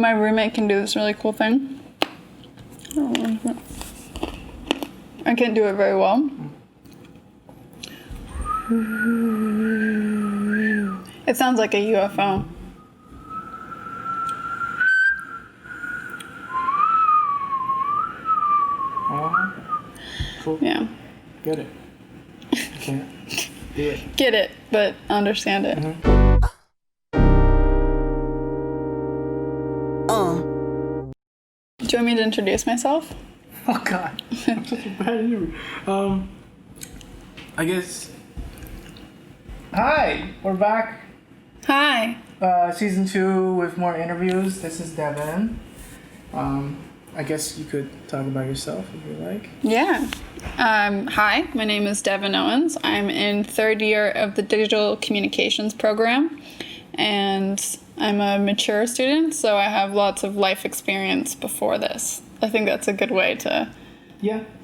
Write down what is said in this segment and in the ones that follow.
My roommate can do this really cool thing. I can't do it very well. It sounds like a UFO. Cool. Yeah. Get it. I can't do it. Get it, but understand it. Mm-hmm. Do you want me to introduce myself? Oh God, I'm such a bad interview. I guess. Hi, we're back. Hi. Season 2 with more interviews. This is Devon. I guess you could talk about yourself if you like. Yeah. Hi, my name is Devon Owens. I'm in third year of the digital communications program, and I'm a mature student, so I have lots of life experience before this. I think that's a good way to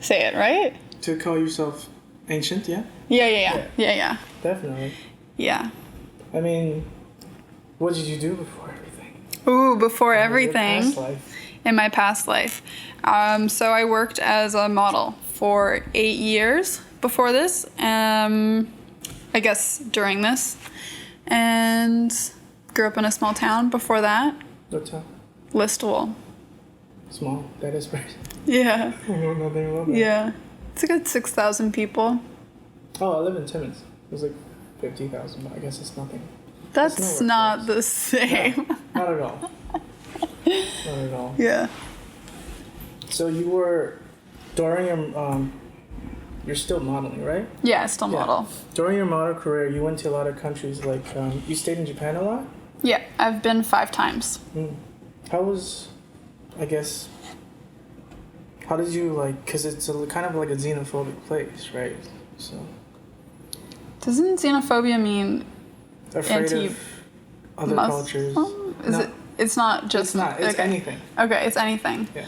say it, right? To call yourself ancient, yeah? Yeah. Definitely. Yeah. I mean, what did you do before everything? Ooh, before everything. Your past life. In my past life. So I worked as a model for 8 years before this, I guess during this, and grew up in a small town before that. What town? Listowel. Small, that is right. Yeah. I don't know nothing about that. Yeah. It's a good 6,000 people. Oh, I live in Timmins. It was like 50,000, but I guess it's nothing. That's not the same. No, not at all. Not at all. Yeah. So you were, during your, you're still modeling, right? Yeah, I still model. During your model career, you went to a lot of countries, like, you stayed in Japan a lot? Yeah, I've been 5 times. How was, I guess, how did you, like, because it's kind of like a xenophobic place, right? So. Doesn't xenophobia mean Afraid of other cultures? It's not just... It's not. It's anything. Okay, it's anything. Yeah.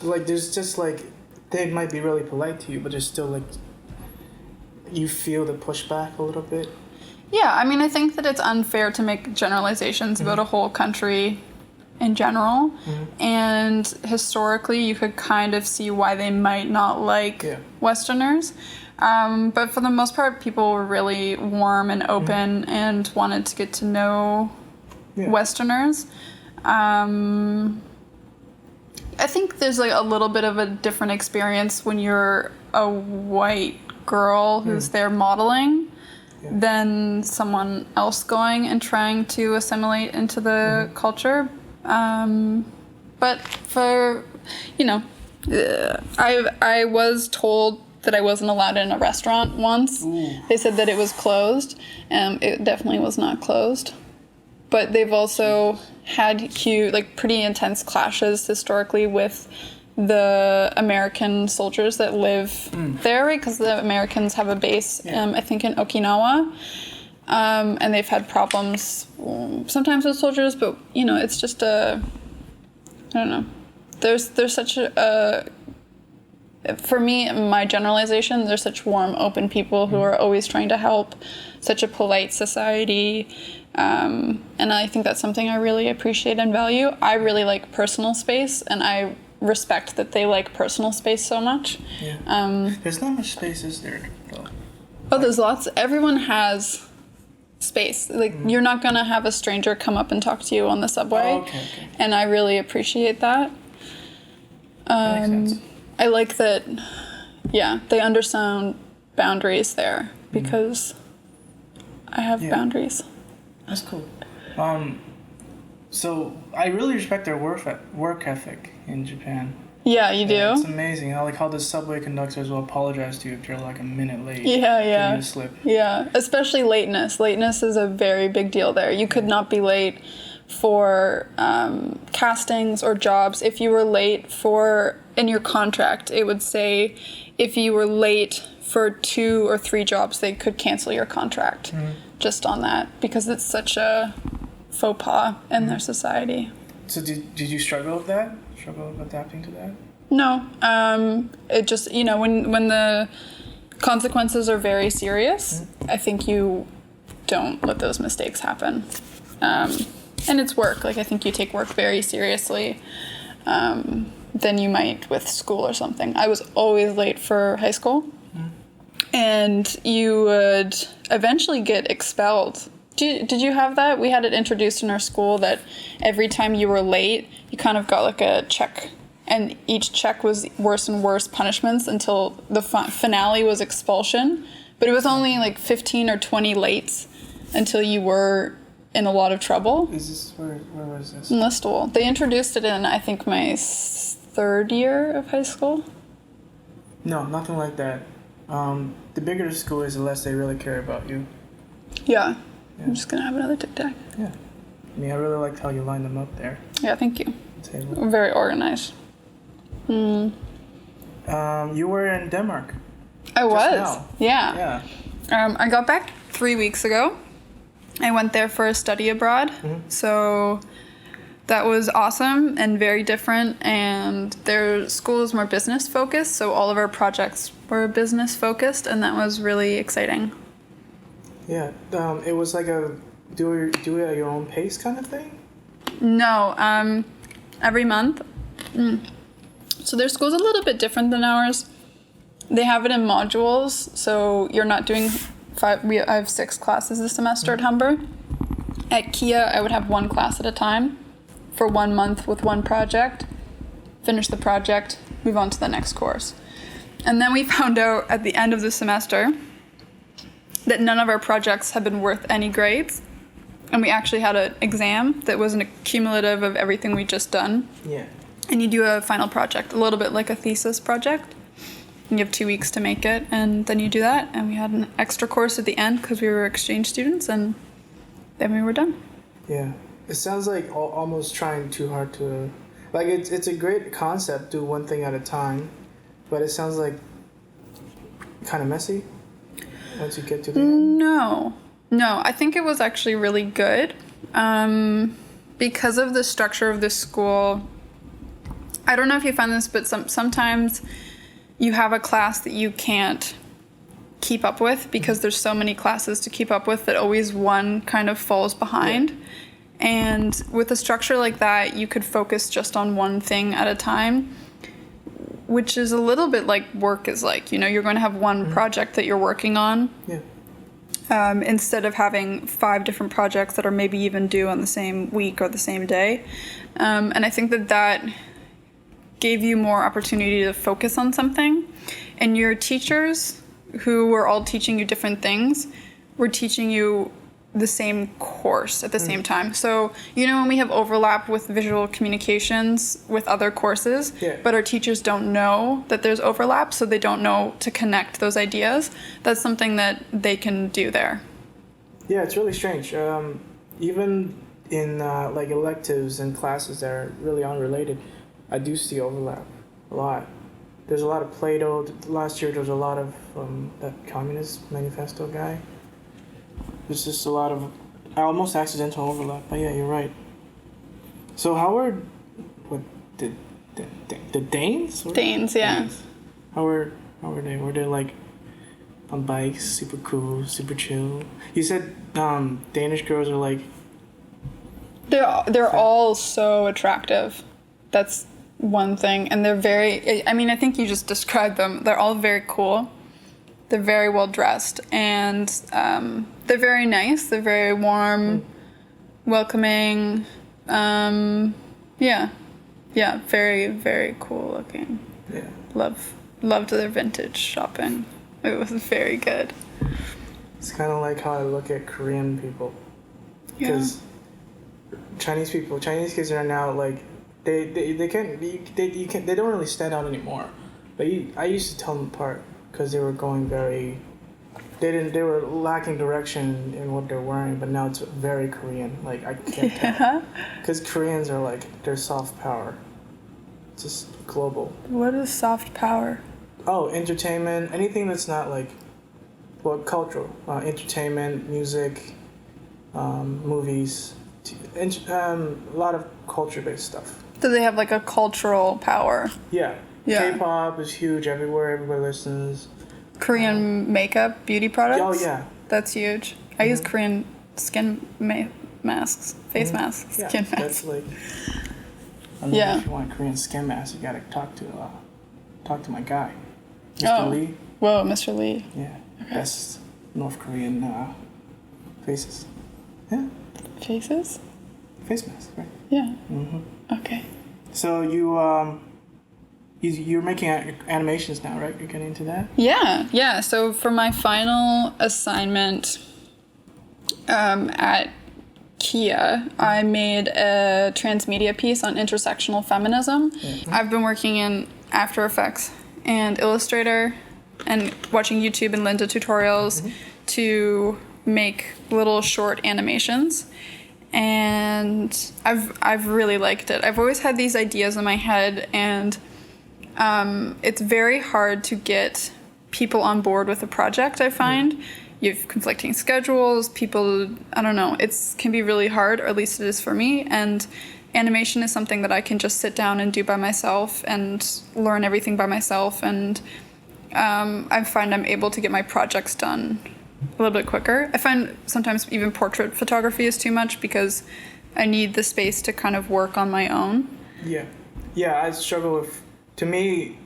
Like, there's just, like, they might be really polite to you, but there's still, like, you feel the pushback a little bit. Yeah, I mean, I think that it's unfair to make generalizations about a whole country in general. And historically, you could kind of see why they might not like Westerners. But for the most part, people were really warm and open and wanted to get to know Westerners. I think there's like a little bit of a different experience when you're a white girl who's there modeling than someone else going and trying to assimilate into the culture. But for, I was told that I wasn't allowed in a restaurant once. They said that it was closed. It definitely was not closed. But they've also had pretty intense clashes historically with the American soldiers that live there, right? Because the Americans have a base, I think, in Okinawa. And they've had problems sometimes with soldiers, but, it's just I don't know. There's such for me, my generalization, there's such warm, open people who are always trying to help, such a polite society. And I think that's something I really appreciate and value. I really like personal space, and I respect that they like personal space so much. Yeah. There's not much space, is there, though? Oh, there's lots. Everyone has space. Like, you're not going to have a stranger come up and talk to you on the subway. Oh, okay. And I really appreciate that. That makes sense. I like that, they understand boundaries there, because I have boundaries. That's cool. So I really respect their work ethic in Japan. Yeah, you do? It's amazing how the subway conductors will apologize to you if you're like a minute late. Yeah. Give you a slip. Yeah, especially lateness. Lateness is a very big deal there. You could not be late for castings or jobs. If you were late in your contract, it would say if you were late for 2 or 3 jobs, they could cancel your contract just on that, because it's such a faux pas in their society. So did you struggle with that? Struggle with adapting to that? No. It just, when the consequences are very serious, I think you don't let those mistakes happen. And it's work. Like, I think you take work very seriously than you might with school or something. I was always late for high school. And you would eventually get expelled. Did you have that? We had it introduced in our school that every time you were late, you kind of got like a check. And each check was worse and worse punishments until the finale was expulsion. But it was only like 15 or 20 lates until you were in a lot of trouble. Is this, where was this? In Listowel. They introduced it in, I think, my third year of high school. No, nothing like that. The bigger the school is, the less they really care about you. Yeah. I'm just going to have another Tic Tac. Yeah. I mean, I really liked how you lined them up there. Yeah, thank you. Table. Very organized. You were in Denmark. I was. Now. Yeah. I got back 3 weeks ago. I went there for a study abroad. So that was awesome and very different. And their school is more business focused. So all of our projects were business focused. And that was really exciting. Yeah. It was like a do it at your own pace kind of thing? No. Every month. So their school's a little bit different than ours. They have it in modules. So you're not doing 5. I have 6 classes this semester at Humber. At Kia, I would have 1 class at a time for 1 month with 1 project. Finish the project, move on to the next course. And then we found out at the end of the semester that none of our projects had been worth any grades. And we actually had an exam that was an accumulative of everything we'd just done. Yeah. And you do a final project, a little bit like a thesis project. And you have 2 weeks to make it, and then you do that. And we had an extra course at the end because we were exchange students, and then we were done. Yeah. It sounds like almost trying too hard to... Like, it's a great concept, do one thing at a time, but it sounds like kind of messy once you get to the end. No, I think it was actually really good. Because of the structure of the school, I don't know if you find this, but sometimes you have a class that you can't keep up with because there's so many classes to keep up with that always one kind of falls behind. Yeah. And with a structure like that, you could focus just on one thing at a time, which is a little bit like work is like. You know, you're going to have one project that you're working on. Yeah. Instead of having 5 different projects that are maybe even due on the same week or the same day. And I think that gave you more opportunity to focus on something. And your teachers, who were all teaching you different things, were teaching you the same course at the same time. So, you know, when we have overlap with visual communications with other courses, but our teachers don't know that there's overlap, so they don't know to connect those ideas, that's something that they can do there. Yeah, it's really strange. Even in like electives and classes that are really unrelated, I do see overlap a lot. There's a lot of Plato. Last year there was a lot of that Communist Manifesto guy. There's just a lot of almost accidental overlap. But yeah, you're right. So how were the Danes? Danes, yeah. Danes. How were they? Were they like on bikes, super cool, super chill? You said Danish girls are like. They're all so attractive. That's one thing, and they're very. I mean, I think you just described them. They're all very cool. They're very well dressed, and they're very nice. They're very warm, welcoming. Yeah, very, very cool looking. Yeah. Loved their vintage shopping. It was very good. It's kind of like how I look at Korean people, because Chinese kids are now like they don't really stand out anymore. But I used to tell them apart. Because they were going they were lacking direction in what they're wearing, but now it's very Korean. Like, I can't tell. Because Koreans are like, they're soft power. It's just global. What is soft power? Oh, entertainment, anything that's not like, well, cultural. Entertainment, music, movies, a lot of culture-based stuff. Do they have like a cultural power? Yeah. K-pop is huge everywhere. Everybody listens. Korean makeup, beauty products? Oh, yeah. That's huge. I use Korean skin masks, face mask, skin mask. That's like. If you want a Korean skin mask, you gotta talk to my guy, Mr. Lee. Whoa, Mr. Lee. Yeah, best North Korean faces. Yeah. Faces? Face mask, right? Yeah. Mm-hmm. Okay. So you're making animations now, right? You're getting into that? Yeah. So for my final assignment at Kia, I made a transmedia piece on intersectional feminism. Mm-hmm. I've been working in After Effects and Illustrator and watching YouTube and Lynda tutorials to make little short animations. And I've really liked it. I've always had these ideas in my head, and it's very hard to get people on board with a project, I find. You have conflicting schedules, people, I don't know, it can be really hard, or at least it is for me, and animation is something that I can just sit down and do by myself and learn everything by myself, and I find I'm able to get my projects done a little bit quicker. I find sometimes even portrait photography is too much because I need the space to kind of work on my own. Yeah, I struggle with, to me,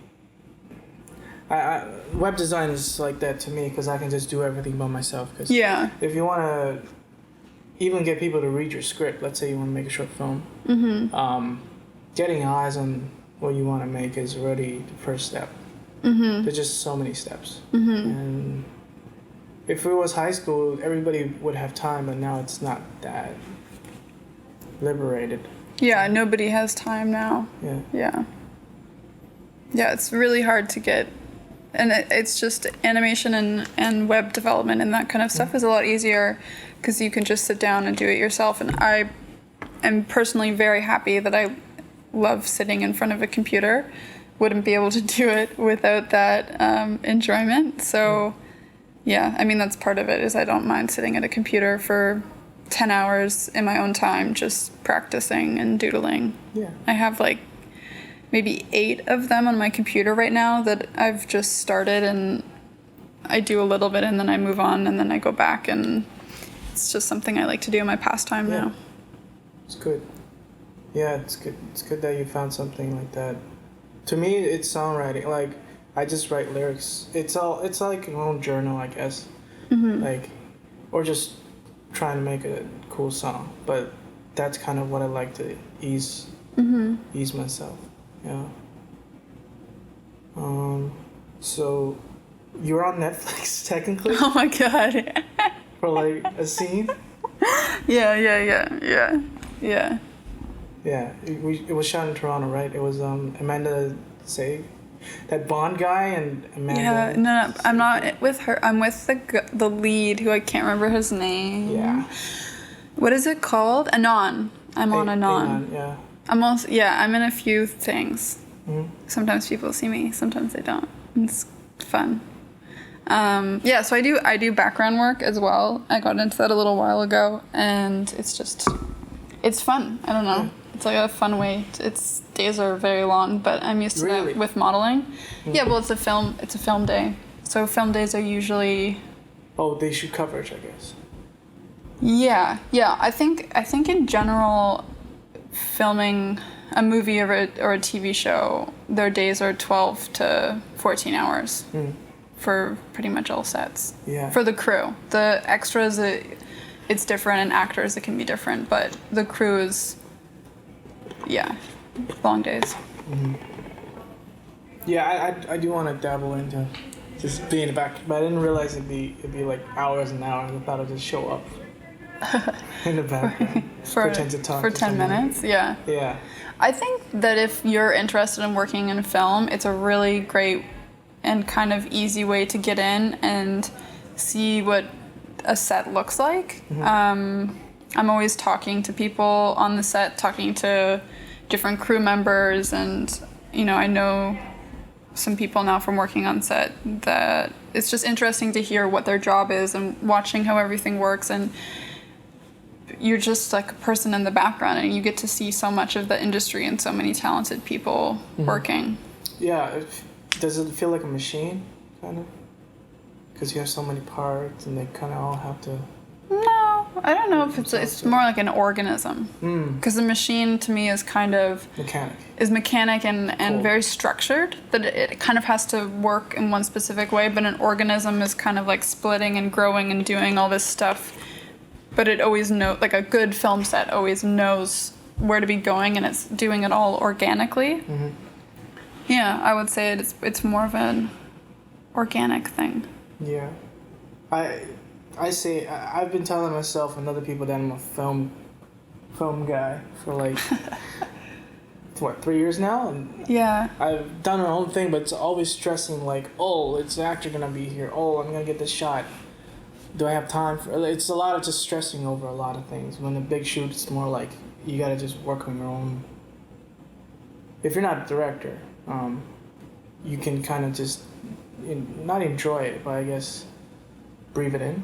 web design is like that to me because I can just do everything by myself. Cause if you want to even get people to read your script, let's say you want to make a short film, getting eyes on what you want to make is already the first step. There's just so many steps. And if it was high school, everybody would have time, but now it's not that liberated. Yeah, nobody has time now. Yeah, it's really hard to get. And it's just animation and web development and that kind of stuff is a lot easier because you can just sit down and do it yourself. And I am personally very happy that I love sitting in front of a computer. Wouldn't be able to do it without that enjoyment. So, yeah, I mean, that's part of it is I don't mind sitting at a computer for 10 hours in my own time just practicing and doodling. Yeah. I have like maybe 8 of them on my computer right now that I've just started, and I do a little bit and then I move on and then I go back, and it's just something I like to do in my pastime now. It's good. Yeah, it's good. It's good that you found something like that. To me, it's songwriting. Like, I just write lyrics. It's like an own journal, I guess. Like, or just trying to make a cool song. But that's kind of what I like to ease myself. Yeah. So you're on Netflix technically? Oh my god. For like a scene? Yeah. Yeah, it was shot in Toronto, right? It was Amanda Seyfried, that Bond guy, and Amanda. Yeah, no, I'm not with her. I'm with the lead, who I can't remember his name. Yeah. What is it called? Anon. I'm on Anon. Yeah. I'm in a few things. Sometimes people see me, sometimes they don't. It's fun. So I do background work as well. I got into that a little while ago, and it's fun. I don't know. It's like a fun way. Its days are very long, but I'm used to that with modeling. Yeah, well, it's a film day. So film days are usually. Oh, they shoot coverage, I guess. Yeah. I think in general, filming a movie or a TV show, their days are 12 to 14 hours for pretty much all sets. Yeah. For the crew. The extras, it's different, and actors, it can be different, but the crew is, long days. Yeah, I do want to dabble into just being in the back, but I didn't realize it'd be like hours and hours. I thought I'd just show up in the background. Pretend to talk for 10 minutes. Yeah. I think that if you're interested in working in film, it's a really great and kind of easy way to get in and see what a set looks like. I'm always talking to people on the set, talking to different crew members, and I know some people now from working on set that it's just interesting to hear what their job is and watching how everything works, and you're just like a person in the background, and you get to see so much of the industry and so many talented people working. Yeah, does it feel like a machine, kind of? Because you have so many parts, and they kind of all have to... No. I don't know if it's more like an organism. Because the machine to me is kind of mechanic and very structured, that it kind of has to work in one specific way, but an organism is kind of like splitting and growing and doing all this stuff, but it always knows, like a good film set always knows where to be going, and it's doing it all organically. Yeah, I would say it's more of an organic thing. Yeah. I say I've been telling myself and other people that I'm a film guy for like 3 years now, and yeah, I've done my own thing, but it's always stressing like, oh, it's the actor gonna be here, oh, I'm gonna get this shot, do I have time for it's a lot of just stressing over a lot of things. When a big shoot, it's more like you gotta just work on your own. If you're not a director, you can kind of just not enjoy it, but I guess breathe it in.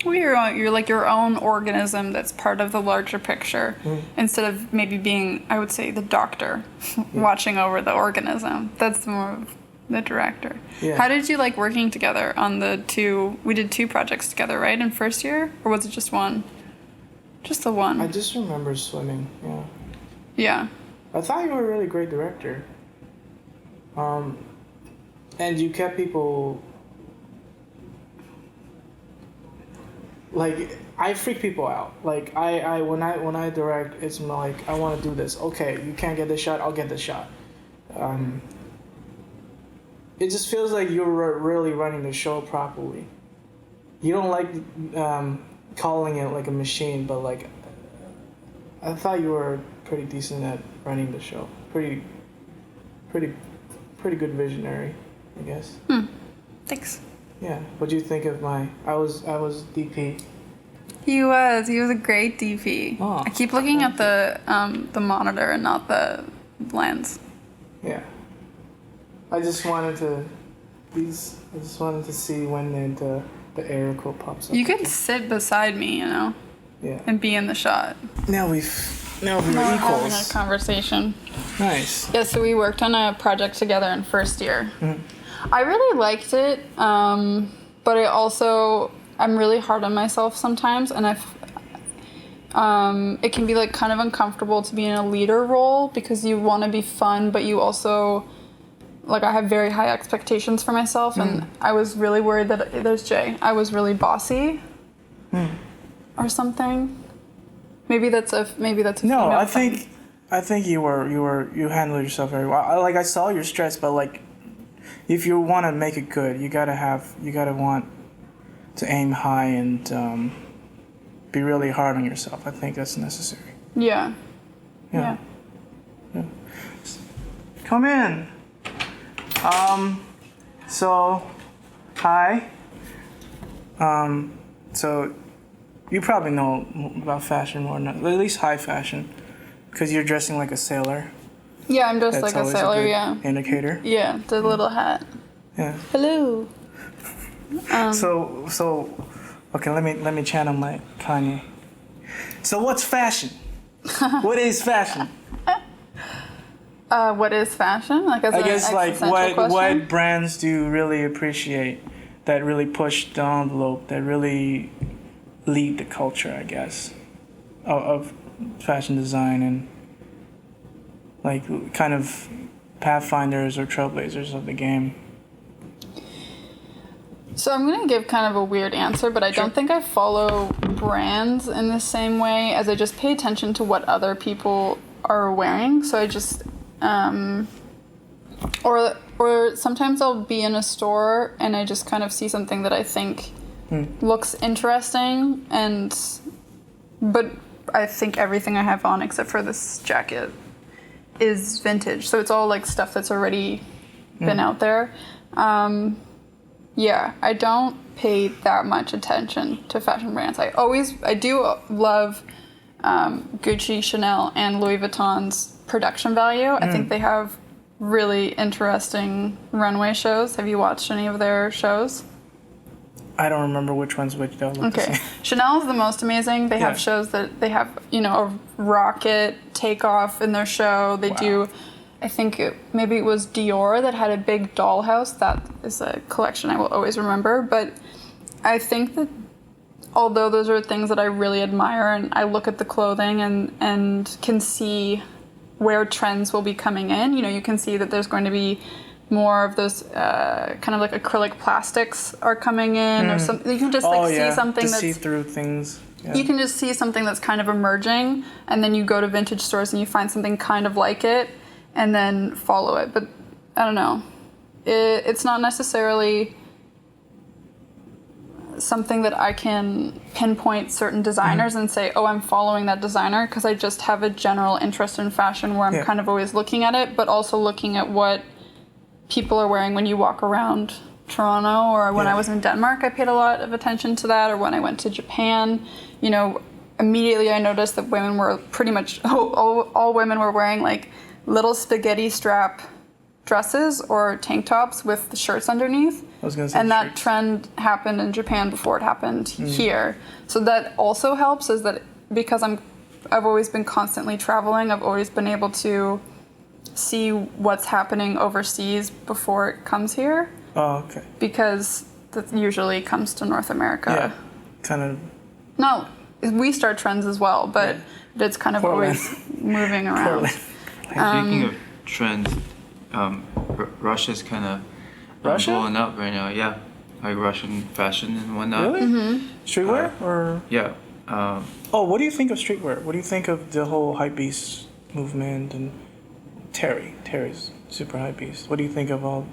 Well, you're like your own organism that's part of the larger picture, instead of maybe being, I would say, the doctor watching over the organism. That's more of the director. Yeah. How did you like working together on we did 2 projects together, right, in first year? Or was it just one? Just the one. I just remember swimming, yeah. Yeah. I thought you were a really great director. And you kept people... Like, I freak people out. Like, when I direct, it's more like, I want to do this. Okay, you can't get this shot, I'll get this shot. It just feels like you're really running the show properly. You don't like calling it like a machine, but like, I thought you were pretty decent at running the show. Pretty good visionary, I guess. Thanks. Yeah. What do you think of I was DP. He was a great DP. Oh, I keep looking at the monitor and not the lens. Yeah. I just wanted to see when the air quote pops up. You could sit beside me, Yeah. and be in the shot. Now we're Having a equals. conversation. Nice. Yeah, so we worked on a project together in first year. I really liked it, but I'm really hard on myself sometimes, and it can be like kind of uncomfortable to be in a leader role because you want to be fun, but you also, like, I have very high expectations for myself, and I was really worried that I was really bossy or something. Maybe that's a No, I think you handled yourself very well. I saw your stress, but like, if you want to make it good, you gotta want to aim high and be really hard on yourself. I think that's necessary. Yeah. Come in. So, hi. So, you probably know about fashion more, at least high fashion, because you're dressing like a sailor. Yeah, I'm dressed That's like a always sailor, good indicator. Yeah, the little hat. Yeah. Hello. So, okay, let me channel my Kanye. So what's fashion? What is fashion? What is fashion? Like, as I guess, like, what question? brands do you really appreciate that really push the envelope, that really lead the culture, I guess, of fashion design, and like kind of pathfinders or trailblazers of the game? So I'm going to give kind of a weird answer, but I don't think I follow brands in the same way as I just pay attention to what other people are wearing. So I just, or sometimes I'll be in a store and I just kind of see something that I think looks interesting, but I think everything I have on except for this jacket is vintage. So it's all like stuff that's already been out there. Yeah, I don't pay that much attention to fashion brands. I do love Gucci, Chanel, and Louis Vuitton's production value. I think they have really interesting runway shows. Have you watched any of their shows? I don't remember which one's which, though. Okay. Chanel is the most amazing. They have shows that they have, a rocket takeoff in their show. They do... I think maybe it was Dior that had a big dollhouse. That is a collection I will always remember. But I think that although those are things that I really admire, and I look at the clothing and can see where trends will be coming in. You know, you can see that there's going to be more of those kind of like acrylic plastics are coming in, or something. You can just see something that's see-through things. Yeah. You can just see something that's kind of emerging, and then you go to vintage stores and you find something kind of like it, and then follow it. But I don't know. It's not necessarily something that I can pinpoint certain designers and say, oh, I'm following that designer, because I just have a general interest in fashion where I'm kind of always looking at it, but also looking at what people are wearing when you walk around Toronto, or when I was in Denmark, I paid a lot of attention to that, or when I went to Japan. You know, immediately I noticed that women were pretty much, all women were wearing like little spaghetti strap dresses or tank tops with the shirts underneath. I was gonna say and that shirts. trend happened in Japan before it happened here. So that also helps, is that because I've always been constantly traveling, I've always been able to see what's happening overseas before it comes here. Oh, okay. Because that usually comes to North America. Yeah, kind of. No, we start trends as well, but it's kind of Portland. always moving around. Speaking of trends, Russia's kind of blowing up right now. Yeah, like Russian fashion and whatnot. Really? Streetwear or? Yeah. What do you think of streetwear? What do you think of the whole hypebeast movement and Terry's super hypebeast? What do you think of all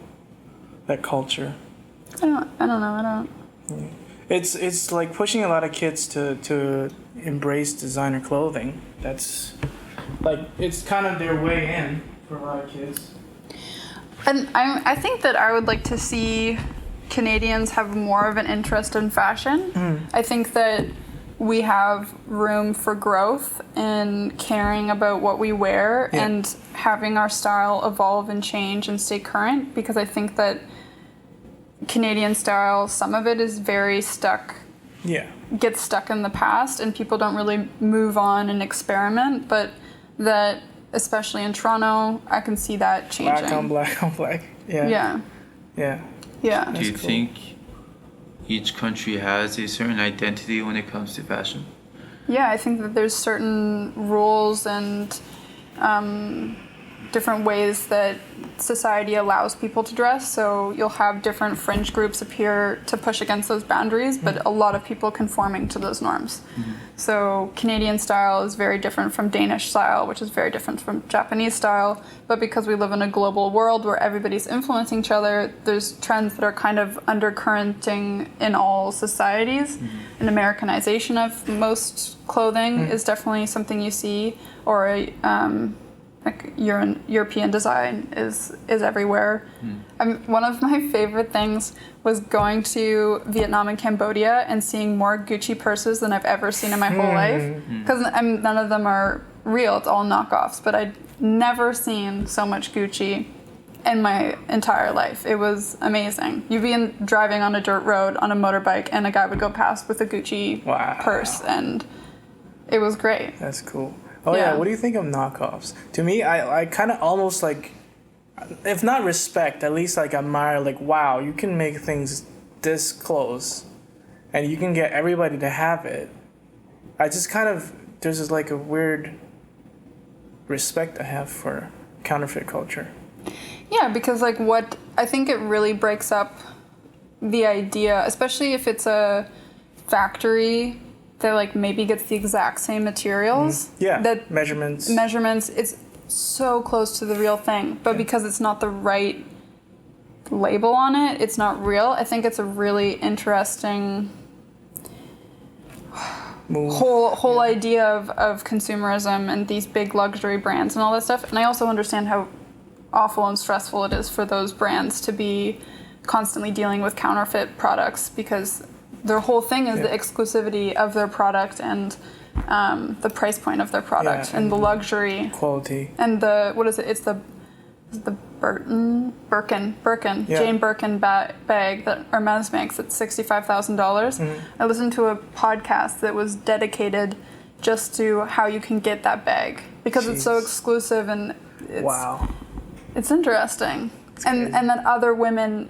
that culture? I don't know. Yeah. It's like pushing a lot of kids to embrace designer clothing. That's like, it's kind of their way in for a lot of kids. And I think that I would like to see Canadians have more of an interest in fashion. I think that we have room for growth in caring about what we wear and having our style evolve and change and stay current, because I think that Canadian style, some of it is very stuck. Yeah. Gets stuck in the past, and people don't really move on and experiment, but that, especially in Toronto, I can see that changing. Black on black on black. Yeah. Yeah. Yeah. Yeah. Do you cool. think each country has a certain identity when it comes to fashion? Yeah, I think that there's certain rules and different ways that society allows people to dress. So you'll have different fringe groups appear to push against those boundaries, but a lot of people conforming to those norms. So Canadian style is very different from Danish style, which is very different from Japanese style. But because we live in a global world where everybody's influencing each other, there's trends that are kind of undercurrenting in all societies. An Americanization of most clothing is definitely something you see, or like European design is everywhere. One of my favorite things was going to Vietnam and Cambodia and seeing more Gucci purses than I've ever seen in my whole life. Because none of them are real, it's all knockoffs. But I'd never seen so much Gucci in my entire life. It was amazing. You'd be driving on a dirt road on a motorbike, and a guy would go past with a Gucci purse, and it was great. That's cool. Oh yeah. What do you think of knockoffs? To me, I kind of almost like, if not respect, at least like admire, like, wow, you can make things this close and you can get everybody to have it. I just kind of, there's just like a weird respect I have for counterfeit culture. Yeah, because like what I think it really breaks up the idea, especially if it's a factory that like maybe gets the exact same materials. Yeah, that measurements, it's so close to the real thing, but because it's not the right label on it, it's not real. I think it's a really interesting whole idea of consumerism and these big luxury brands and all that stuff. And I also understand how awful and stressful it is for those brands to be constantly dealing with counterfeit products, because their whole thing is the exclusivity of their product and the price point of their product and the luxury quality and the it's the Birkin Jane Birkin bag that Hermes makes at $65,000. I listened to a podcast that was dedicated just to how you can get that bag, because it's so exclusive, and it's interesting. And that other women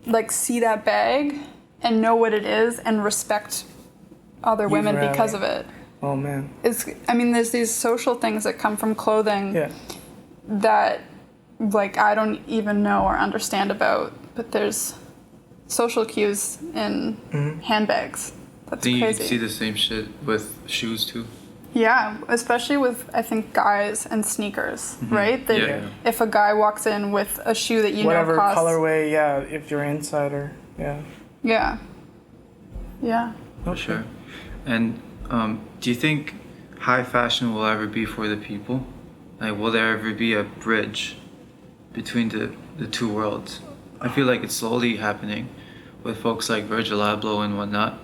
like see that bag and know what it is and respect other women rally. because of it. Oh man. There's these social things that come from clothing that, like, I don't even know or understand about, but there's social cues in handbags. That's Do you crazy. see the same shit with shoes too? Yeah, especially with, I think, guys and sneakers, right? That Yeah. if a guy walks in with a shoe that you Whatever know costs... colorway, if you're insider, Yeah. For sure. And do you think high fashion will ever be for the people? Like, will there ever be a bridge between the two worlds? I feel like it's slowly happening with folks like Virgil Abloh and whatnot,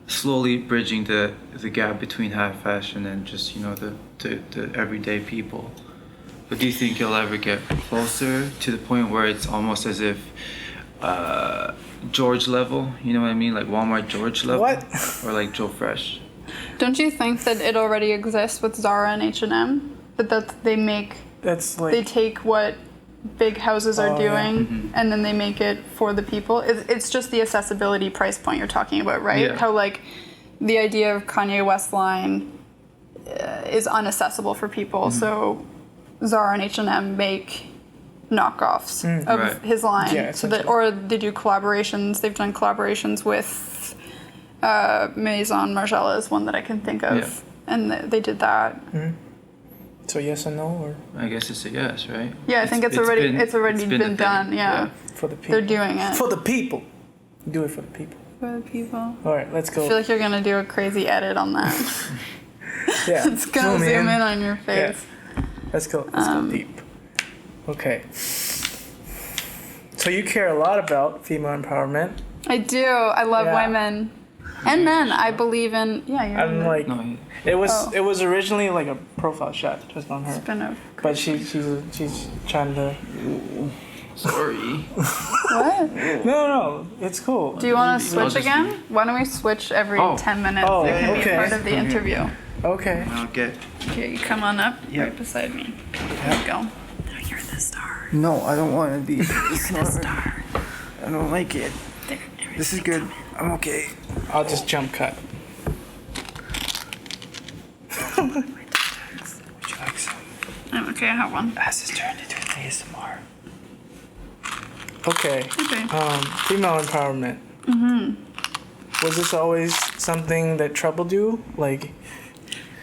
slowly bridging the gap between high fashion and just, the everyday people. But do you think you'll ever get closer to the point where it's almost as if George level, you know what I mean? Like Walmart George level? What? Or like Joe Fresh? Don't you think that it already exists with Zara and H&M? That they make... That's like... They take what big houses are doing and then they make it for the people. It's just the accessibility price point you're talking about, right? Yeah. How, like, the idea of Kanye West line is unaccessible for people. So Zara and H&M make knockoffs of Right. his line. Yeah, So that, or they do collaborations. They've done collaborations with Maison Margiela is one that I can think of. Yeah. And they did that. So yes and no, or I guess it's a yes, right? Yeah, I think it's already been a thing. done. Yeah. for the people? They're doing it. For the people. Do it for the people. For the people. All right, let's I go. feel like you're gonna do a crazy edit on that. Yeah. It's gonna zoom in on your face. Let's go. Let's go deep. Okay. So you care a lot about female empowerment. I do. I love Yeah. women and men. I believe in. Yeah, you're. I'm like, No, it was originally like a profile shot just on her, Been a, but she's trying to. sorry. what? No, it's cool. Do you want to I'll switch just- again? Why don't we switch every Oh. 10 minutes? Oh, It can be okay. part of the Okay. interview. Okay. I'll get. Here, you come on up Yep. right beside me. There you go. Now you're the star. No, I don't want to be. You're the star. I don't like it. There, This is good. I'm okay. I'll just jump cut. Would you like some? I'm okay. I have one. As this turned into an ASMR. Okay. Okay. Female empowerment. Was this always something that troubled you? Like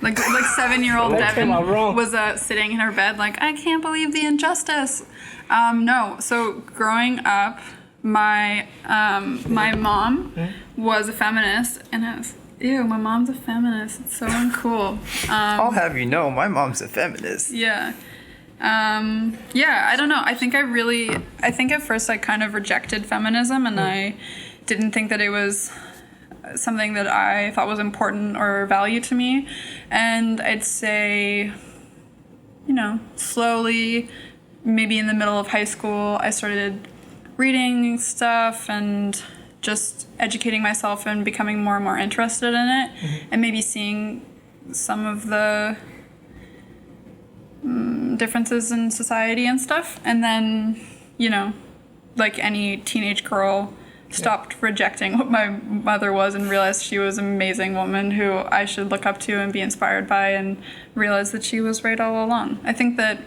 7-year-old That Devon came out wrong. was sitting in her bed like, I can't believe the injustice. No. So growing up, my mom was a feminist, and I was, ew, my mom's a feminist. It's so uncool. I'll have you know, my mom's a feminist. Yeah. I don't know. I think at first I kind of rejected feminism, and I didn't think that it was something that I thought was important or value to me. And I'd say, slowly, maybe in the middle of high school, I started reading stuff and just educating myself and becoming more and more interested in it, and maybe seeing some of the differences in society and stuff. And then, like any teenage girl, stopped rejecting what my mother was and realized she was an amazing woman who I should look up to and be inspired by, and realized that she was right all along. I think that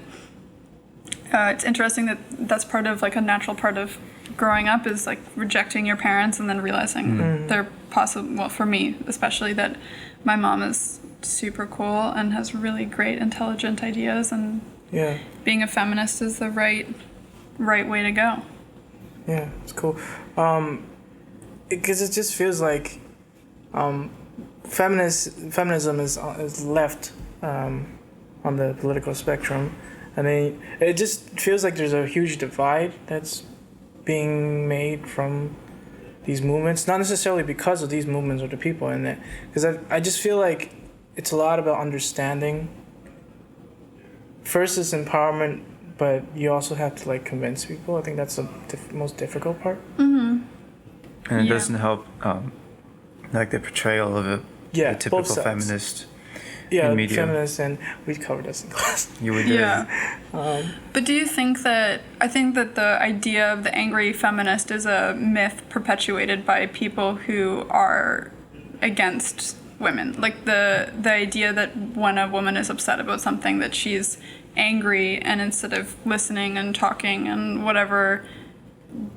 it's interesting that that's part of, like, a natural part of growing up, is like rejecting your parents and then realizing they're possible. Well, for me especially, that my mom is super cool and has really great intelligent ideas, and yeah, being a feminist is the right way to go. yeah, it's cool. Because it just feels like feminism is left on the political spectrum, and then it just feels like there's a huge divide that's being made from these movements, not necessarily because of these movements or the people in it, because I just feel like it's a lot about understanding. First, it's empowerment, but you also have to, like, convince people. I think that's the most difficult part. And it Yeah. doesn't help, like the portrayal of a Yeah, typical both sides. feminist. Yeah, in media. feminists, and we covered this in class. You would do. Yeah. But do you think that, I think that the idea of the angry feminist is a myth perpetuated by people who are against women. Like the idea that when a woman is upset about something, that she's angry, and instead of listening and talking and whatever,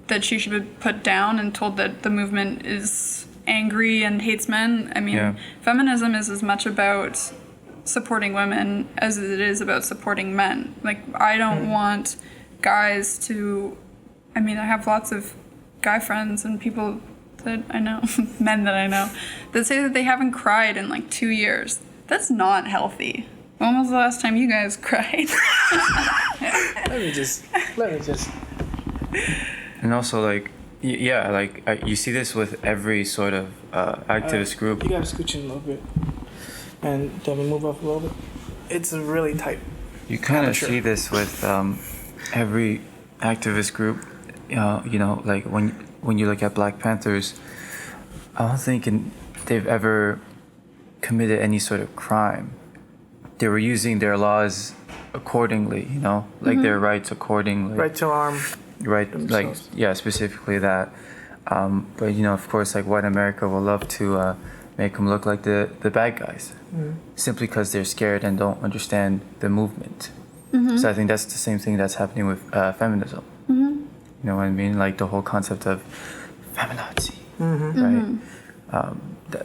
that she should be put down and told that the movement is angry and hates men. I mean, feminism is as much about supporting women as it is about supporting men. Like, I don't want guys to... I mean, I have lots of guy friends and people that I know, men that I know, that say that they haven't cried in like 2 years. That's not healthy. When was the last time you guys cried? Let me just. And also, like, yeah, like you see this with every sort of activist group. You gotta scooch in a little bit, and Devon, move up a little bit. It's really tight. You kind of see this with every activist group. You know, like when you look at Black Panthers, I don't think they've ever committed any sort of crime. They were using their laws accordingly, you know, like their rights accordingly. Right to arm. Right, like, yeah, specifically that. But, you know, of course, like, white America will love to make them look like the bad guys, simply because they're scared and don't understand the movement. So I think that's the same thing that's happening with feminism. You know what I mean? Like, the whole concept of feminazi, right?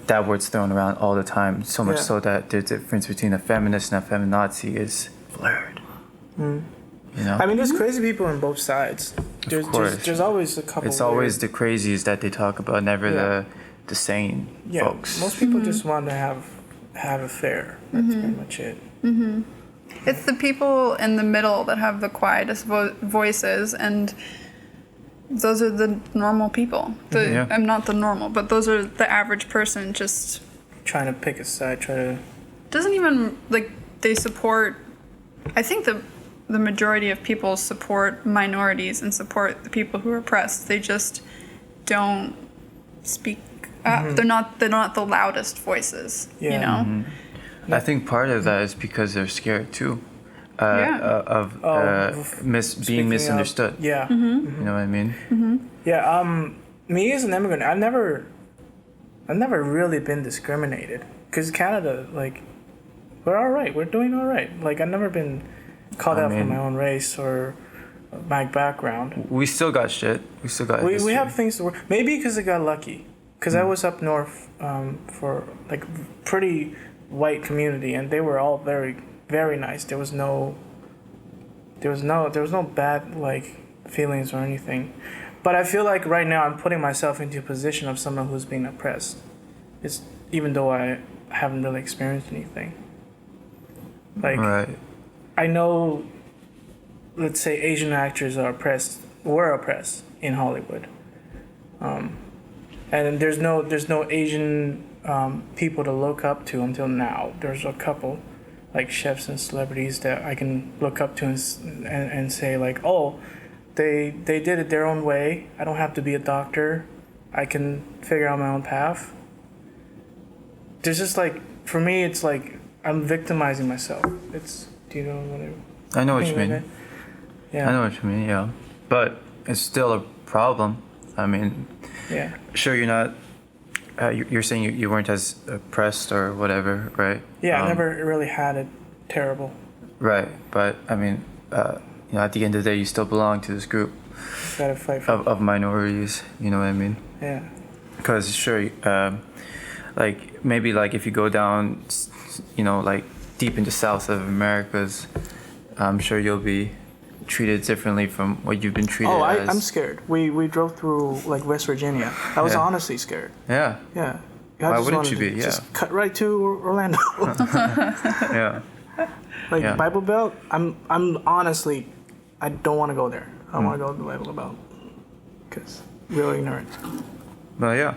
That word's thrown around all the time, so much so that the difference between a feminist and a feminazi is blurred. You know? I mean, there's crazy people on both sides. There's always a couple. It's always the crazies that they talk about, never the sane folks. Most people just want to have a fair. That's pretty much it. It's the people in the middle that have the quietest voices, and those are the normal people. I'm not the normal, but those are the average person just... Trying to pick a side, Doesn't even, like, they support... I think the majority of people support minorities and support the people who are oppressed. They just don't speak up. They're not the loudest voices, you know? I think part of that is because they're scared too, of being misunderstood. Yeah. You know what I mean? Yeah. Me as an immigrant, I've never really been discriminated, because Canada, like, we're all right. We're doing all right. Like, I've never been called out for my own race or my background. We still got shit. We have things to work. Maybe because I got lucky. Because I was up north for like pretty white community, and they were all very, very nice. There was no bad like feelings or anything. But I feel like right now I'm putting myself into a position of someone who's being oppressed. It's even though I haven't really experienced anything. Like, right. I know, let's say Asian actors were oppressed in Hollywood. And there's no Asian people to look up to until now. There's a couple, like chefs and celebrities that I can look up to and say like, oh, they did it their own way. I don't have to be a doctor. I can figure out my own path. There's just like, for me, it's like I'm victimizing myself. Do you know what I know what you mean. Yeah. I know what you mean, yeah. But it's still a problem. I mean, yeah. Sure, you're not. You're saying you weren't as oppressed or whatever, right? Yeah, I never really had it terrible. Right, but I mean, you know, at the end of the day, you still belong to this group. Gotta fight for of minorities. You know what I mean? Yeah. Because sure, like maybe like if you go down, you know, like deep into South of Americas, I'm sure you'll be treated differently from what you've been treated as. I'm scared. We drove through like West Virginia. I was honestly scared. Yeah. Yeah. Why wouldn't you be? Yeah. Just cut right to Orlando. Yeah. Like Bible Belt, I'm honestly, I don't want to go there. I don't want to go to the Bible Belt because real ignorant. Well, yeah.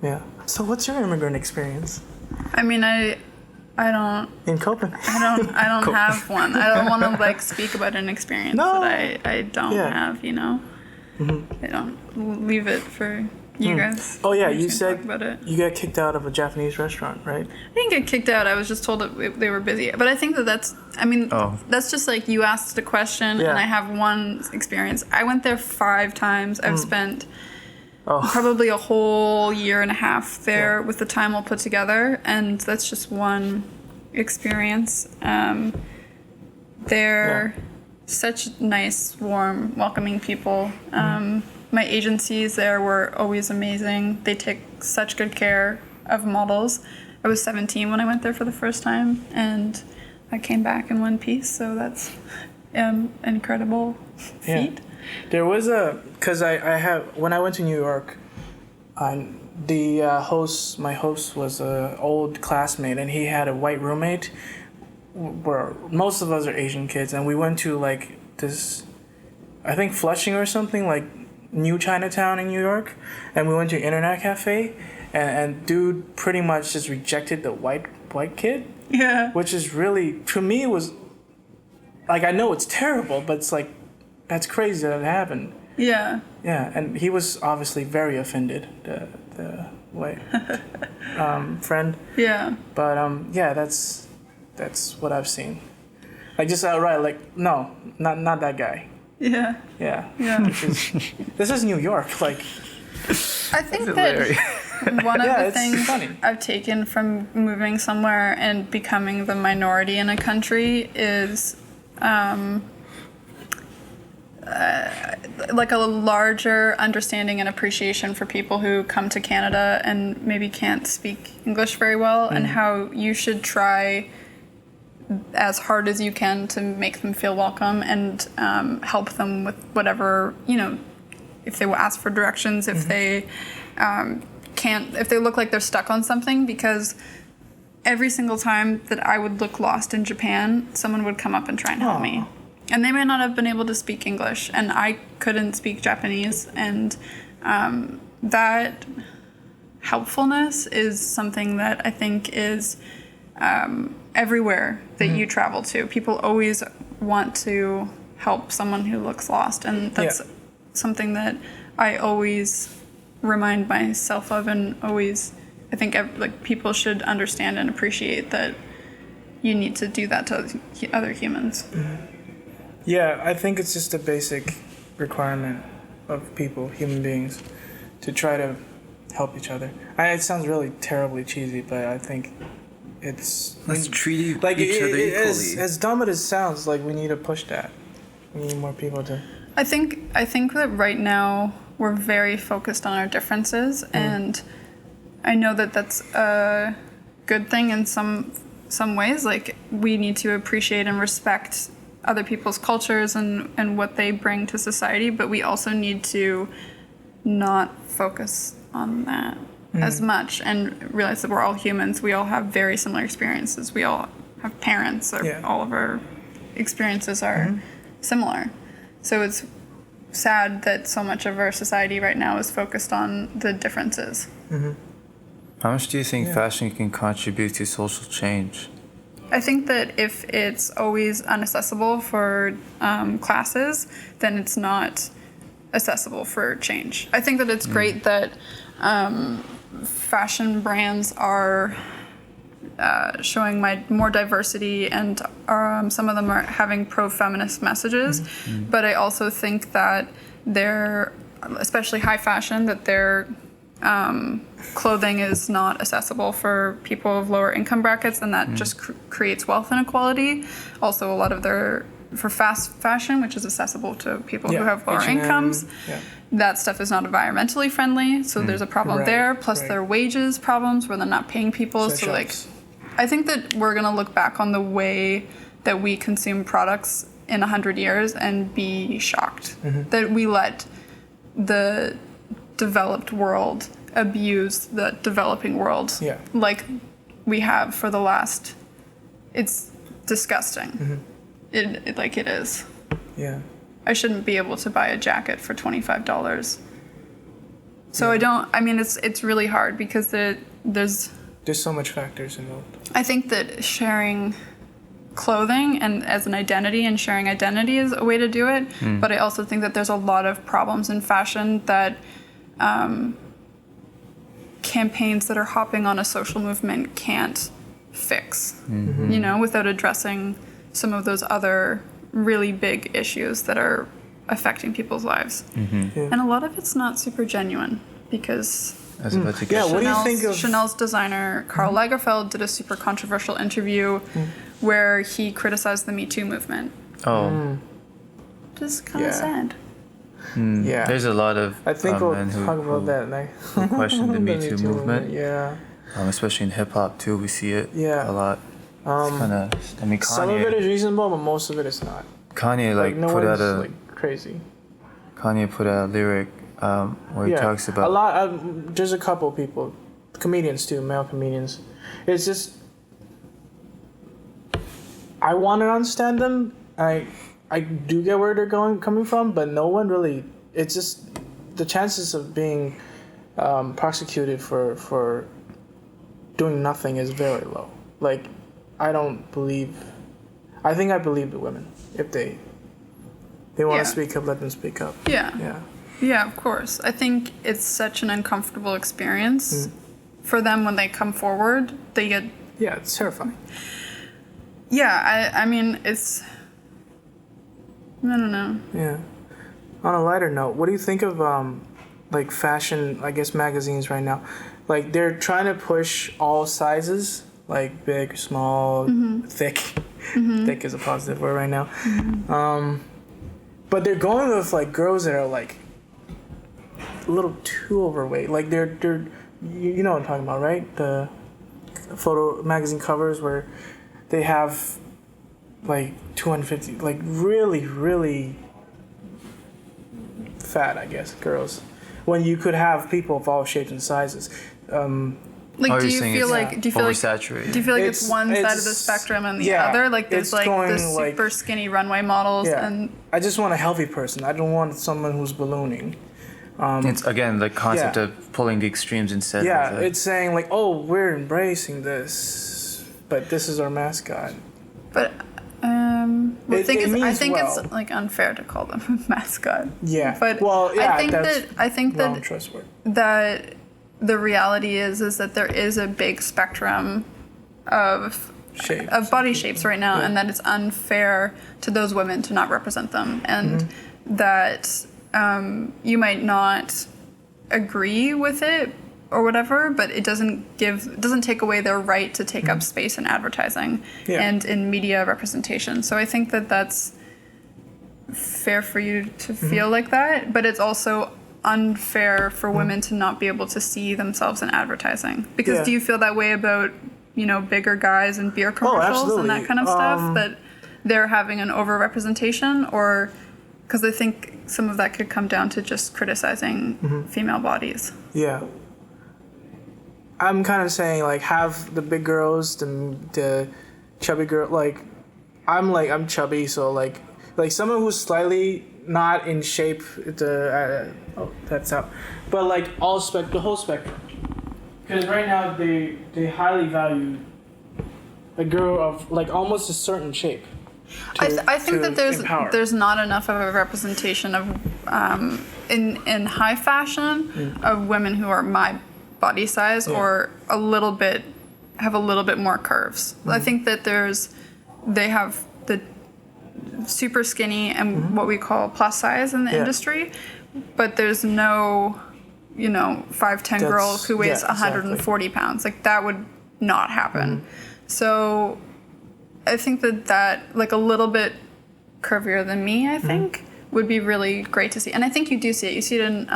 Yeah. So what's your immigrant experience? I mean, I don't. In Copenhagen. I don't have one. I don't want to like speak about an experience that I don't have. You know. I don't leave it for you guys. Oh yeah, you you said talk about it. You got kicked out of a Japanese restaurant, right? I didn't get kicked out. I was just told that they were busy. But I think that's. I mean, that's just like you asked a question, and I have one experience. I went there 5 times. I've spent. probably a whole year and a half there with the time all put together, and that's just one experience. They're such nice, warm, welcoming people. My agencies there were always amazing. They take such good care of models. I was 17 when I went there for the first time, and I came back in one piece, so that's an incredible feat. There was because when I went to New York, my host was an old classmate, and he had a white roommate. Where most of us are Asian kids, and we went to like this, I think Flushing or something, like New Chinatown in New York, and we went to an internet cafe, and dude pretty much just rejected the white kid. Yeah. Which is really, to me, it was like, I know it's terrible, but it's like, that's crazy that it happened. Yeah. Yeah, and he was obviously very offended, the white friend. Yeah. But yeah, that's what I've seen. Like just outright, like no, not that guy. Yeah. Yeah. Yeah. This is New York. Like I think that one of the it's things funny. I've taken from moving somewhere and becoming the minority in a country is like a larger understanding and appreciation for people who come to Canada and maybe can't speak English very well, and how you should try as hard as you can to make them feel welcome and help them with whatever, if they will ask for directions, if they if they look like they're stuck on something, because every single time that I would look lost in Japan, someone would come up and try and help me. And they may not have been able to speak English, and I couldn't speak Japanese, and that helpfulness is something that I think is everywhere that you travel to. People always want to help someone who looks lost, and that's something that I always remind myself of, and always I think people should understand and appreciate that you need to do that to other humans. Yeah, I think it's just a basic requirement of people, human beings, to try to help each other. It sounds really terribly cheesy, but I think it's... Let's treat each other equally. As dumb as it sounds, like we need to push that. We need more people to... I think that right now we're very focused on our differences, and I know that that's a good thing in some ways. Like, we need to appreciate and respect other people's cultures and what they bring to society, but we also need to not focus on that as much and realize that we're all humans. We all have very similar experiences. We all have parents. All of our experiences are similar. So it's sad that so much of our society right now is focused on the differences. How much do you think fashion can contribute to social change? I think that if it's always inaccessible for classes, then it's not accessible for change. I think that it's great that fashion brands are showing more diversity, and some of them are having pro-feminist messages. But I also think that they're, especially high fashion, that their clothing is not accessible for people of lower income brackets, and that just creates wealth inequality. Also, a lot of for fast fashion, which is accessible to people who have lower incomes, that stuff is not environmentally friendly, so there's a problem there. Plus, their wages problems where they're not paying people. So I think that we're gonna look back on the way that we consume products in 100 years and be shocked that we let the developed world abuse the developing world like we have for the last... It's disgusting. It is. Yeah. I shouldn't be able to buy a jacket for $25. So it's really hard because there's so much factors involved. I think that sharing clothing and as an identity and sharing identity is a way to do it. But I also think that there's a lot of problems in fashion that campaigns that are hopping on a social movement can't fix, without addressing some of those other really big issues that are affecting people's lives. And a lot of it's not super genuine. because I was about to Yeah, get what do you Chanel's, think of- Chanel's designer Karl Lagerfeld did a super controversial interview where he criticized the Me Too movement. Oh, Which is kind of Yeah. sad. Yeah. there's a lot of I think we'll men who, talk about who, that next. who question the Me Too movement. Yeah. Especially in hip hop too, we see it Yeah. a lot. It's kind of, I mean, Some of it Kanye, is reasonable, but most of it is not. Kanye Like no put one's out a like crazy. Kanye put out a lyric where he talks about a lot. There's a couple people, comedians too, male comedians. It's just I want to understand them. I do get where they're coming from, but no one really. It's just the chances of being prosecuted for doing nothing is very low. Like I don't believe. I think I believe the women if they want Yeah. to speak up, let them speak up. Yeah. Yeah. Yeah, of course. I think it's such an uncomfortable experience for them when they come forward. They get Yeah, it's terrifying. yeah. I mean, it's I don't know. Yeah. On a lighter note, what do you think of like fashion, I guess magazines right now? Like they're trying to push all sizes, like big, small, thick. Thick is a positive word right now. But they're going with like girls that are like a little too overweight. Like they're you know what I'm talking about, right? The photo magazine covers where they have like 250, like really fat, I guess, girls. When you could have people of all shapes and sizes. Like, Oh, do you're you saying feel it's like do you feel like oversaturated. do you feel like it's one side of the it's- spectrum and the yeah, other? Like there's it's like going, the super like- skinny runway models Yeah. and I just want a healthy person. I don't want someone who's ballooning. It's again the concept yeah. of pulling the extremes instead Yeah, of the, it's saying like, oh, we're embracing this, but this is our mascot. but the It- thing it is, I means think well. it's like unfair to call them a mascot. Yeah. But well, yeah, I think wrong that choice word. that the reality is that there is a big spectrum of Shapes. of body shapes right now, Yeah. and that it's unfair to those women to not represent them, and that you might not agree with it or whatever, but it doesn't take away their right to take up space in advertising Yeah. and in media representation. So I think that that's fair for you to feel like that, but it's also unfair for women to not be able to see themselves in advertising. Because Yeah. do you feel that way about, bigger guys and beer commercials and that absolutely. kind of stuff, that they're having an overrepresentation, or because I think some of that could come down to just criticizing female bodies. Yeah. I'm kind of saying like have the big girls, the chubby girl. Like I'm chubby, so like someone who's slightly not in shape. That's out. But like the whole spectrum. Because right now they highly value a girl of like almost a certain shape. I think that empower. there's not enough of a representation of in high fashion of women who are my body size or have a little bit more curves. I think that they have the super skinny and what we call plus size in the industry, but there's no 5'10" girl who weighs 140 pounds. Like that would not happen. So I think that like a little bit curvier than me, I think, would be really great to see. And I think you do see it. You see it in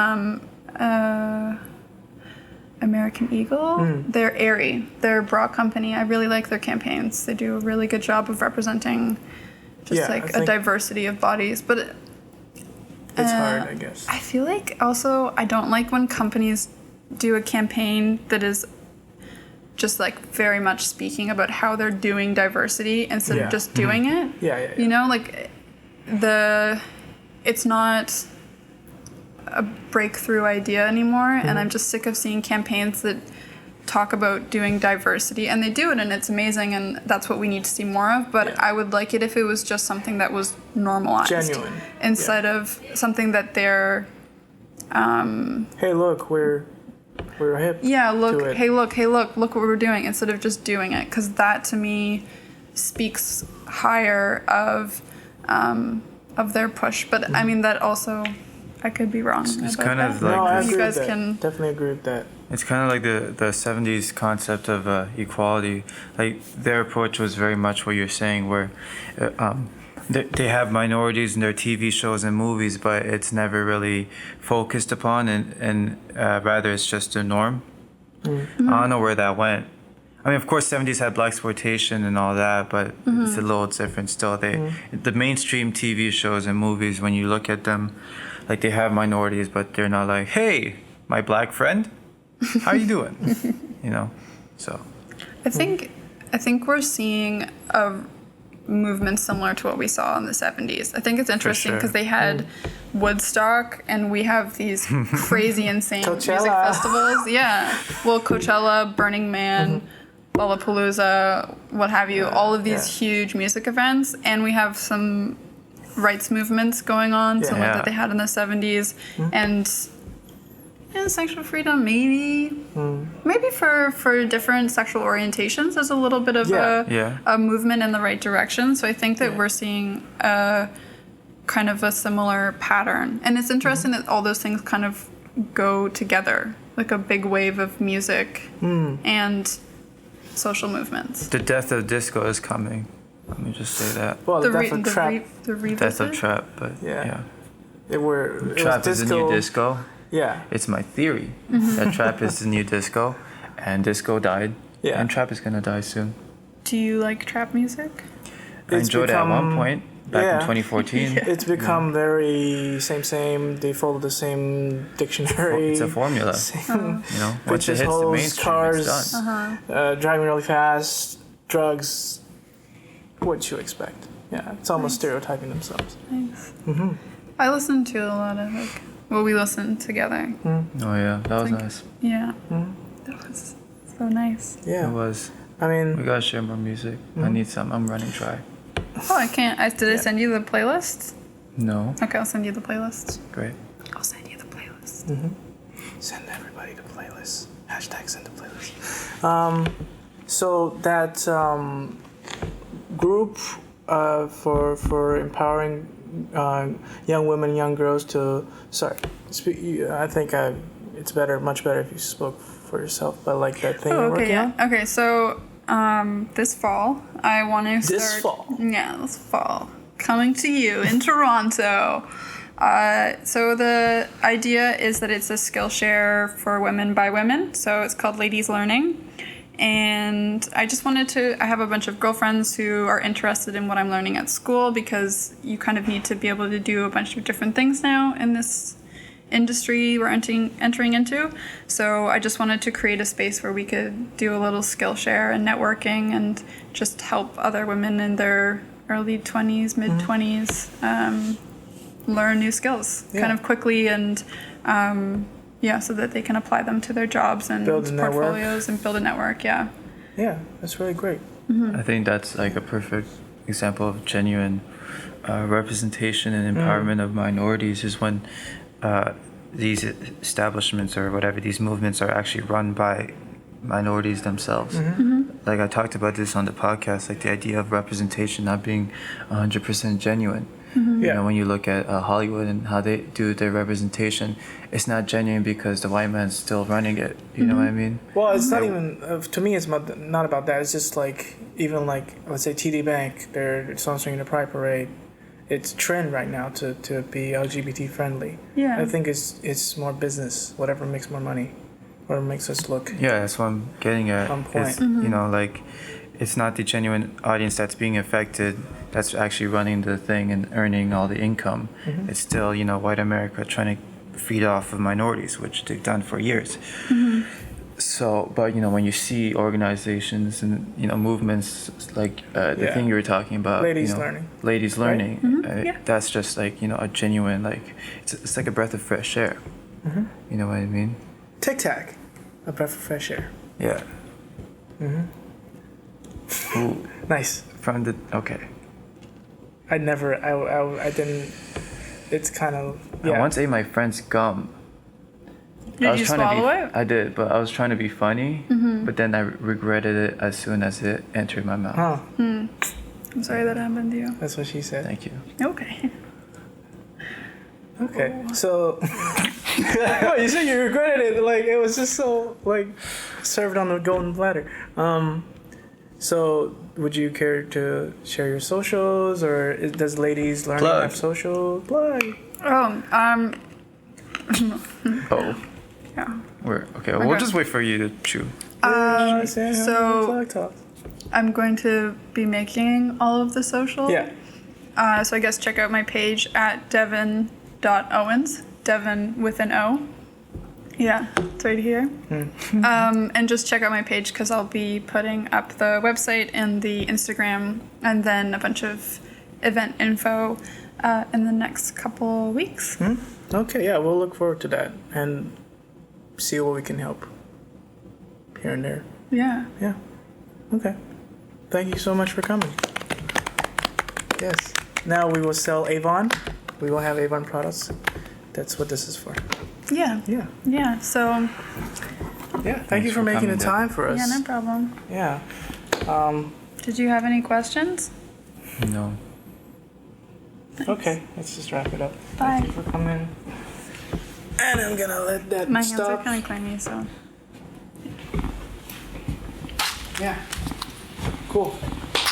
American Eagle. They're Aerie. They're a bra company. I really like their campaigns. They do a really good job of representing just I a think diversity of bodies. But it's hard, I guess. I feel like also I don't like when companies do a campaign that is just like very much speaking about how they're doing diversity instead of just doing it. Yeah. Like it's not a breakthrough idea anymore, and I'm just sick of seeing campaigns that talk about doing diversity, and they do it and it's amazing, and that's what we need to see more of, but I would like it if it was just something that was normalized. Genuine. Instead of something that they're Hey, look, we're hip. yeah, look, to it. hey, look what we're doing, instead of just doing it, because that to me speaks higher of their push. But I mean, that also, I could be wrong. It's about kind of that. like no, I this- agree You with guys that. can- Definitely agree with that. It's kind of like the 70s concept of equality. Like their approach was very much what you're saying, where they have minorities in their TV shows and movies, but it's never really focused upon, and rather it's just a norm. I don't know where that went. I mean, of course, 70s had blaxploitation and all that, but it's a little different still. The mainstream TV shows and movies, when you look at them, like they have minorities, but they're not like, hey, my black friend, how you doing? You know, so. I think we're seeing a movement similar to what we saw in the 70s. I think it's interesting sure. because they had Woodstock, and we have these crazy, insane music Coachella. festivals. Yeah, well, Coachella, Burning Man, Lollapalooza, what have you. All of these huge music events, and we have some rights movements going on, similar Yeah. that they had in the 70s, and sexual freedom, maybe for different sexual orientations, there's a little bit of Yeah. a movement in the right direction. So I think that we're seeing a kind of a similar pattern, and it's interesting that all those things kind of go together, like a big wave of music and social movements. The death of disco is coming. Let me just say that. Well, The the re- death of the trap. re- the revisit. Death of trap, but Yeah. yeah. It Trap was is the new disco. Yeah. It's my theory that trap is the new disco, and disco died, Yeah. and trap is gonna die soon. Do you like trap music? I It's enjoyed it at one become- point back yeah. in 2014. It's become very same. They follow the same dictionary. It's a formula, Same. you know. Once it Bitches, hits the hoes, mainstream, cars, it's done. driving really fast, drugs. What you expect? Yeah, it's almost stereotyping themselves. Nice. I listen to a lot of we listened together. Oh yeah, that was Like- nice. Yeah, that was so nice. Yeah, It was. I We mean, gotta share more music. I need some. I'm running dry. Oh, I can't. Did I send you the playlist? No, Okay, I'll send you the playlist. great. I'll send you the playlist. send everybody the playlist. Hashtag send the playlist. So that group for empowering young women, young girls to I think it's much better if you spoke for yourself. But like that thing you're working on. Okay, so this fall, I want to start. This fall? Yeah, this fall. Coming to you in Toronto. So the idea is that it's a Skillshare for women by women. So it's called Ladies Learning. And I just I have a bunch of girlfriends who are interested in what I'm learning at school, because you kind of need to be able to do a bunch of different things now in this industry we're entering into. So I just wanted to create a space where we could do a little Skillshare and networking and just help other women in their early 20s, mid 20s learn new skills kind of quickly and so that they can apply them to their jobs and Build a network. portfolios and build a network. Yeah. Yeah, that's really great. I think that's like a perfect example of genuine representation and empowerment of minorities is when these establishments or whatever, these movements are actually run by minorities themselves. Like I talked about this on the podcast, like the idea of representation not being 100% genuine. You know, when you look at Hollywood and how they do their representation, it's not genuine because the white man's still running it. You know what I mean? Well, it's not even to me. It's not about that. It's just like even like let's say TD Bank, they're sponsoring the Pride Parade. It's trend right now to be LGBT friendly. Yeah. I think it's more business. Whatever makes more money, whatever makes us look. Yeah, that's what I'm getting at. On point. It's, you know, like it's not the genuine audience that's being affected that's actually running the thing and earning all the income. It's still, you know, white America trying to feed off of minorities, which they've done for years. So, but you know, when you see organizations and you know movements like the thing you were talking about, Ladies you know, Learning. Ladies Learning, Yeah. that's just like, you know, a genuine, like it's like a breath of fresh air. You know what I mean? Tic Tac, a breath of fresh air. Yeah. Ooh, Nice. from the okay. I didn't. It's kind of I once ate my friend's gum. I Did was you trying to swallow be, it? I did, but I was trying to be funny. But then I regretted it as soon as it entered my mouth. Huh. I'm sorry that happened to you. That's what she said. Thank you. Okay. Okay, so you said you regretted it. Like it was just so like served on a golden platter. So would you care to share your socials, or does ladies learn Plug. to have social plug? Oh, Oh, yeah. we're okay. We'll Okay. just wait for you to chew. So Plug talk. I'm going to be making all of the social. Yeah. So I guess check out my page at Devon.Owens. Devon with an O. Yeah, it's right here. And just check out my page because I'll be putting up the website and the Instagram and then a bunch of event info in the next couple weeks. Okay, yeah, we'll look forward to that and see what we can help here and there. Yeah. Yeah. Okay. Thank you so much for coming. Yes. Now we will sell Avon. We will have Avon products. That's what this is for. Yeah. Yeah. Yeah. So, Yeah. Thank you for for making the coming, time for us. yeah, no problem. Yeah. Did you have any questions? No. Okay. Let's just wrap it up. Bye. Thank you for coming. And I'm gonna let that My hands stop. are kind of clammy, so. Yeah. Cool.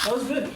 That was good.